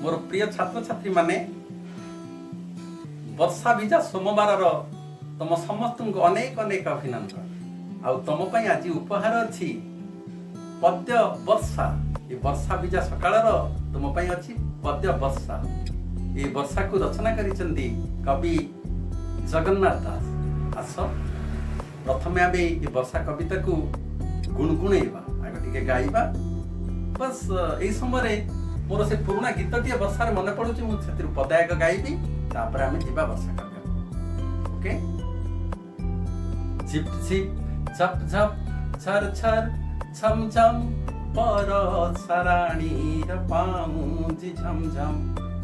मोर प्रिय छात्र छात्री माने वर्षा भिजा सोमवार तुम समस्त को अनेक अनेक अभिनंदन। आउ तुम आज उपहार अच्छी पद्य वर्षा। ये वर्षा भिजा सकाळ तुम अच्छी पद्य वर्षा। ये वर्षा को रचना करिसेंती कवि जगन्नाथ दास। आस प्रथमे आमे ये वर्षा कविता को गुणगुणेबा आगे टिके गाइबा। बस यही समय मोर से पुराना गीतटी वर्षा मन पड़ुची मुझे पदायक गाइबी तापर आमे जीवा वर्षा काव्य। ओके झिप झिप झप झप छर छर छम छम परसराणी र पाउजी झम झम।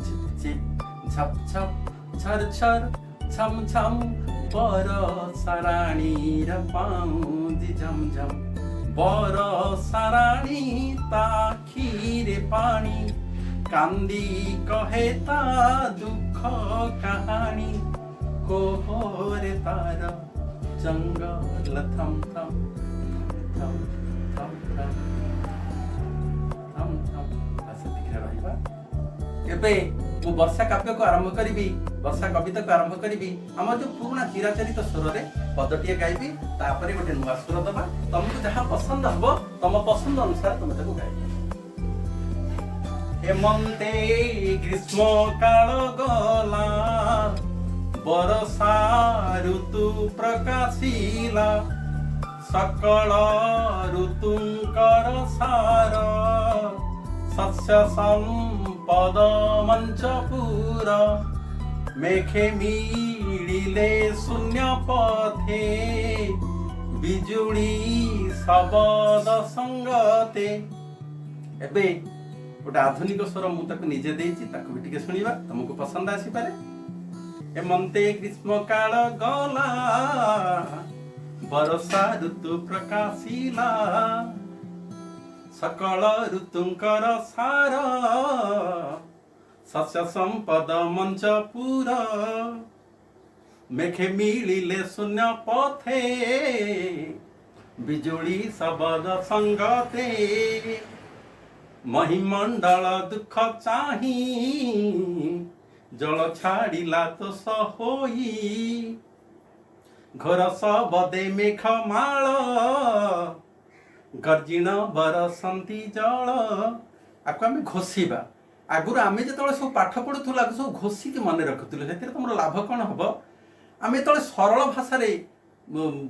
झिप झिप झप झप छर छर छम छम परसराणी र पाउजी झम झम। बरसराणी ताखीरे पानी कांदी कहे ता दुख कहानी। कोहरे तार जंगल थम थम थम थम थम थम थम ऐसे दिख रहा है। एबे मु वर्षा काव्य को आरंभ करी वर्षा कविता को आरंभ करी आम जो पुराना चिराचरित स्वर रे पदटीए गाइबी तापर गोटे नुआ स्वर दबा तुमको जहाँ पसंद हम तुम पसंद अनुसार तुम ताको गाइबा। हेमंते ग्रीष्म काल गला वर्षा ऋतु प्रकाशिला। सकल ऋतुंकर सार शस्य संपद मंचपुर। मेघे मिलिले शून्य पथे बिजुली शब्द संगते। एबे गोटे आधुनिक स्वर मुझे निजे देइछि ताको भी टिके सुनिबा तुमको पसंद आसी पारे। हेमंते ग्रीष्म काल गला वर्षा ऋतु प्रकाशिला। सकल ऋतुंकर सार शस्य संपद मंचपुर। मेघे मिलिले शून्य पथे बिजुली शब्द संगते। महिमंडल दुख चाही जल छाड़िला तो सहोई। घर सबदे मेघ माल गर्जिण बरसंती जल। आपको आम घोषिबा आगुर आम जो सब पाठ पढ़ुला सब घोषिक मन रखुलु से तुम लाभ कौन हम। आम जो सरल भाषा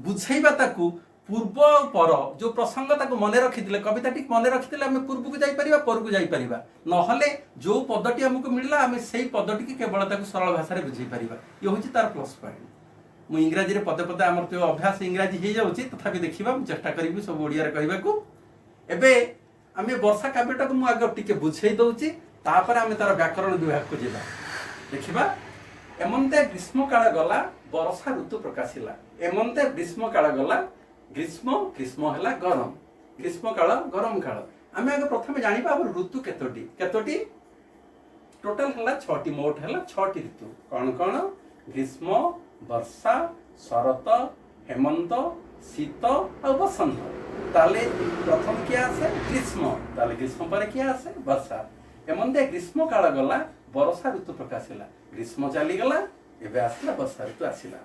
बुझेबा ताकू पूर्व पर जो प्रसंग ताकू मन रखी कविता टी मन रखी आम पूर्व को जापर पर को जापर नहले जो पदटी आमको मिलला आम से पदटी की केवल सरल भाषा बुझे पार। ये हूँ तार प्लस पॉइंट। मु इंग्राजी पदे पदे आम जो अभ्यास इंग्राजी हो जाऊँगी तथापि देखा चेष्टा करी सब ओडिया कहवाकू। एबे आम वर्षा काव्यटा को मुझे टिके बुझे दूची तापर आम तार व्याकरण विभाग को जावा देखा। एमंते ग्रीष्म काल गला वर्षा ऋतु प्रकाशिला। एमंते ग्रीष्म काल गला ग्रीष्म ग्रीष्म है गरम ग्रीष्म काल गरम काल। आम आगे प्रथम जाना ऋतु केतोटी टोटाल है 6टी मोट है 6टी ऋतु कौन कौन ग्रीष्म वर्षा शरत हेमंत शीत और बसंत। ताले प्रथम क्या आसे ग्रीष्म ताले ग्रीष्म पर क्या आसे वर्षा। एमंते ग्रीष्म काल गला वर्षा ऋतु प्रकाशिला। ग्रीष्म चलीगला एबे आसला वर्षा ऋतु आसला।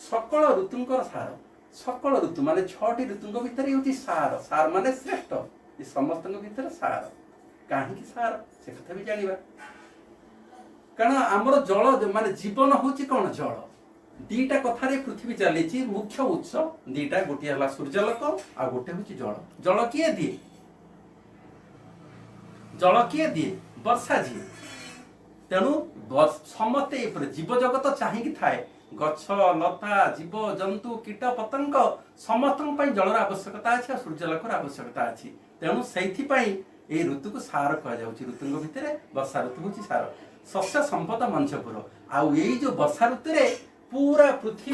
सकल ऋतुंकर सार सकल ऋतु माने 6टी ऋतुंक भितर होची सार। सार माने श्रेष्ठ ये समस्त भितर सार। कहीं सार से कथा भी जानिबा कारण आमर जल माने जीवन होची कौन जल। दीटा कथार पृथ्वी चली मुख्य उत्स दीटा गोटे है सूर्यलोक आ गोटे हूँ जल। जल किए दिए जल किए दिए वर्षा जी। तेणु समस्ते जीव जगत चाहिए थाए गछ लता जीव जंतु कीट पतंग समस्त जलर आवश्यकता अच्छी और सूर्यलोकर आवश्यकता अच्छी। तेणु से ऋतु को सार कहुँ ऋतु भितर वर्षा ऋतु हूँ सार। शस्य संपद मंचपुर आउ जो वर्षा ऋतु पूरा पृथ्वी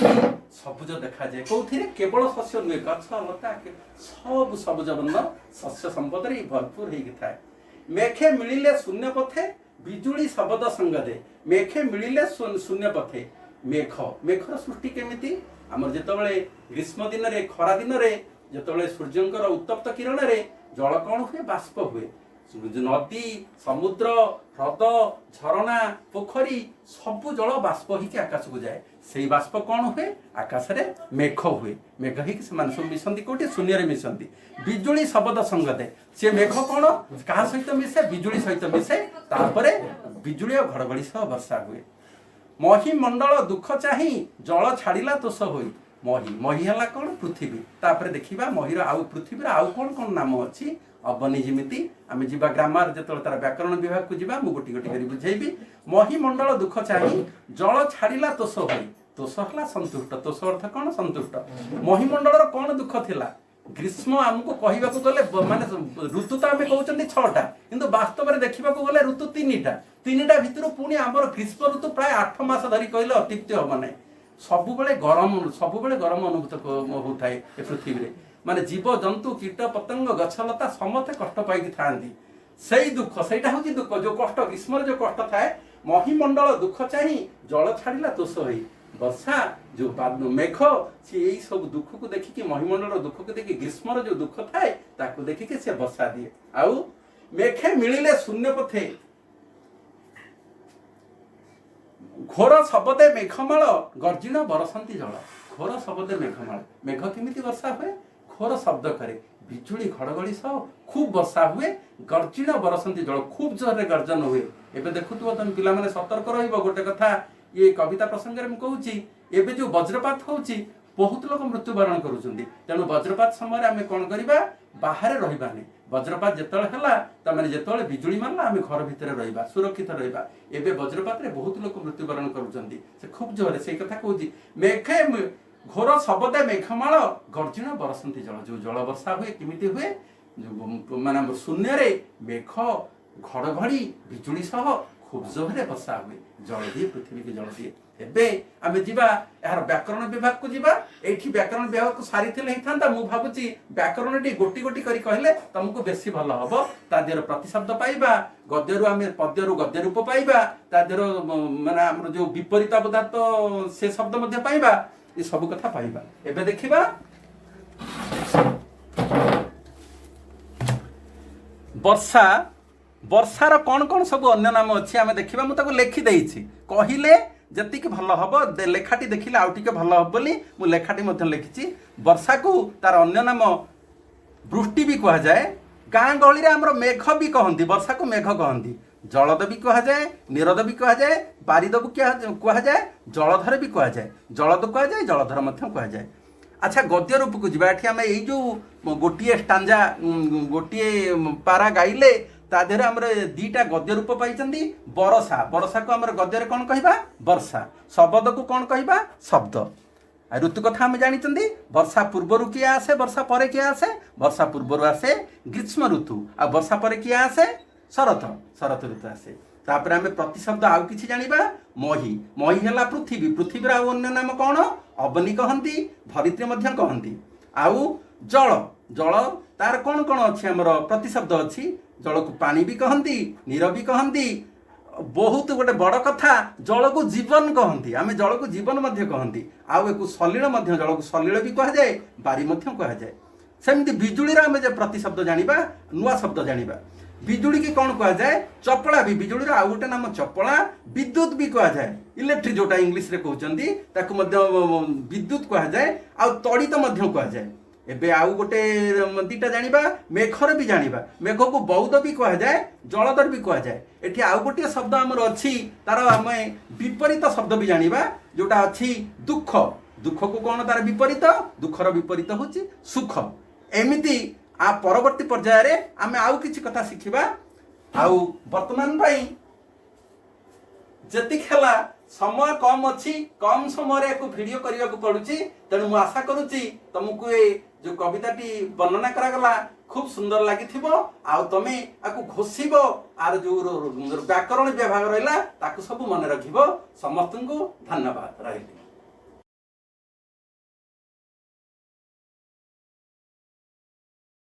सबुज देखा जाए कौन केवल शस्य नुहे गछ लता सब सबुज वर्ण शस्य संपद भरपूर होता। मेघे मिलिले शून्य पथे बिजुली शब्द संगदे। मेघे मिलिले शून्य पथे मेघ मेघर सृष्टि केमिति आमर जेतबेले ग्रीष्म दिन रे खरा दिन रे जेतबेले सूर्यंकर उत्तप्त किरण रे जल कौन हुए बाष्प हुए नदी समुद्र ह्रद झरणा पोखरी सबु जल बाष्प होइके आकाश को जाए से बाष्प कौन हुए आकाश रे मेघ हुए मेघ ही सब मिशंती कोटी शून्य रे मिशंती बिजुली शब्द संगते से मेघ कौन क्या सहित मिसे बिजुली सहित मिसे तापरे बिजुली और घड़घड़ी सह वर्षा हुए महीमंडल दुख चाही जल छाड़िला तोष होई मही है कौन पृथ्वी तापर देखा महीर आउ पृथ्वी आउ कौन कौन नाम अच्छी अबनी जमी आम जा ग्रामर जो तार व्याकरण विभाग को जा गोटी गोटी कर बुझेबी महीमंडल दुख चाही जल छाड़िला तोष होई तोष है संतुष्ट तोष अर्थ कौन संतुष्ट महीमंडल कौन दुख थिला ग्रीष्म आमको कहवाक गले माने ऋतु तो आम कहते 6टा किंतु वास्तव में देखा गले ऋतु 3टा भितर पुणी आमर ग्रीष्म ऋतु प्राय 8 मास धरी कहले अत्युक्ति हम ना सबुबले गरम अनुभूत होता है पृथ्वी रे माने जीव जंतु कीट पतंग गछलता समस्ते कष्ट पाई था से दुख सेटा हूँ दुख जो कष्ट ग्रीष्म जो कष्ट थाए महीमंडल दुख चाही जल छाड़िला तोष होई वर्षा जो मेघ सी यही सब दुख को देखिकी महीमंडल दुख को देखिए ग्रीष्म जो दुख थाए ताकू देखिके से वर्षा दिए आउ मेघे मिलिले शून्य पथे घोर शब्दे मेघमाल गर्जिन बरसंती जल घोर शब्दे मेघमाल मेघ केमिति वर्षा हुए घोर शब्द करे बिजुली घड़घड़ी सह खूब वर्षा हुए गर्जिन बरसंती जल खूब जोर गर्जन हुए एबे देखुथुव तुम पिला माने सतर्क रहिबो गोटे कथा ये कविता प्रसंग में कहूँ एबे जो वज्रपात होउची बहुत लोग मृत्युवरण करुछंती तेणु वज्रपात समय आम कौन करवा बाहर रहिबानी वज्रपात जितेबाला है तमें जितेबाला बिजुली मारला आम घर भितर रहिबा सुरक्षित रहिबा एबे वज्रपात रे बहुत लोग मृत्युवरण करुछंती से खूब जोर से कथा कहूँ मेघे घोर शब्दे मेघमाल गर्जिन बरसंती जल जो जल वर्षा हुए किमिति हुए माने शून्य रे मेघ घड़घड़ी बिजुली सह खूब जोरे वर्षा हुए जल दिए पृथ्वी के जल दिए एबे आमे जीवा यार व्याकरण विभाग को जीवा एठी व्याकरण विभाग को सारी थिले हिथांता मु भाबुची व्याकरण टी गोटी गोटी करी कहले तुमको बेसी भलो हबो ता देर प्रतिशब्द पाइबा गद्यरु आमे पद्यरु गद्य रूप पाइबा ता देर माने हमर जो विपरीत पदार्थ से शब्द मध्ये पाइबा ये सब कथा पाइबा एबे देखिबा वर्षा वर्षार कौन कौन सब अन्य नाम अच्छी आम देखा मुझे लिखी देछि कहले जतिक भल हम लेखाटी देखिले आउ टिके भल हम बोली मु लेखाटी लिखी वर्षा को तार अन्य नाम वृष्टि भी कह जाए गाँ गहली आमर मेघ भी कहती वर्षा को मेघ कहती जलद भी कह जाए निरद भी कह जाए बारिद भी कह जाए जलधर भी कह जाए जलद कह जाए जलधर कह जाए अच्छा गद्य रूप को जा आम यो गोटे स्टांजा गोटे पारा गाइले ता देहरे आमर 2टा गद्य रूप पाई बरसा बरसा को आमर गद्य कौन कहवा वर्षा शब्द को कौन कहवा शब्द ऋतु कथा आम जानी वर्षा पूर्वर किए आसे वर्षा पर किए आसे वर्षा पूर्वर आसे ग्रीष्म ऋतु आ वर्षा पर किए आसे शरत शरत ऋतु आसे तापर आम प्रतिशब्द आउ कि जाना मही मही है पृथ्वी पृथ्वी आउ अन्य नाम कौन अबनी कहती धरित्री कहती आउ जल जल तार कौन कौन अच्छी आमर प्रतिशब्द अच्छी जल को पानी भी कहती नीर भी कहती बहुत गोटे बड़ कथा जल को जीवन कहती आम जल को जीवन कहती आउ एक सलिल जल को सलिल भी कह जाए बारी कह जाए सेमती बिजुली आम जो प्रतिशब्द जाना नुआ शब्द जाना बिजुली की कौन कह जाए चपला भी बिजुली आउ गोटे नाम चपला विद्युत भी कह जाए इलेक्ट्रिक जोटा इंग्लिश रे कहते विद्युत कह जाए आउ तड़ित कह जाए एबे आउ गोटे 2टा जानिबा मेघर भी जानिबा मेघ को बौद्ध भी कह जाए जलधर भी कह जाए एठी आउ गोटे शब्द आमर अच्छी तार आम विपरीत शब्द भी जानिबा जोटा अच्छी दुख दुख को कौन तार विपरीत दुखर विपरीत होची सुख एमिति आ परवर्ती पर्याय रे आमे आउ किछि कथा शिखिबा आउ वर्तमान भाई जति खेला समय कम अच्छी कम समय को वीडियो करने को पड़ुची तेणु मु आशा करुच्ची तुमको ये जो कविताटी वर्णना करागला खूब सुंदर लगी आउ तमे आकु घोषिब आर जो व्याकरण विभाग रहा ताकू सब मन रखिब समस्त को धन्यवाद रही।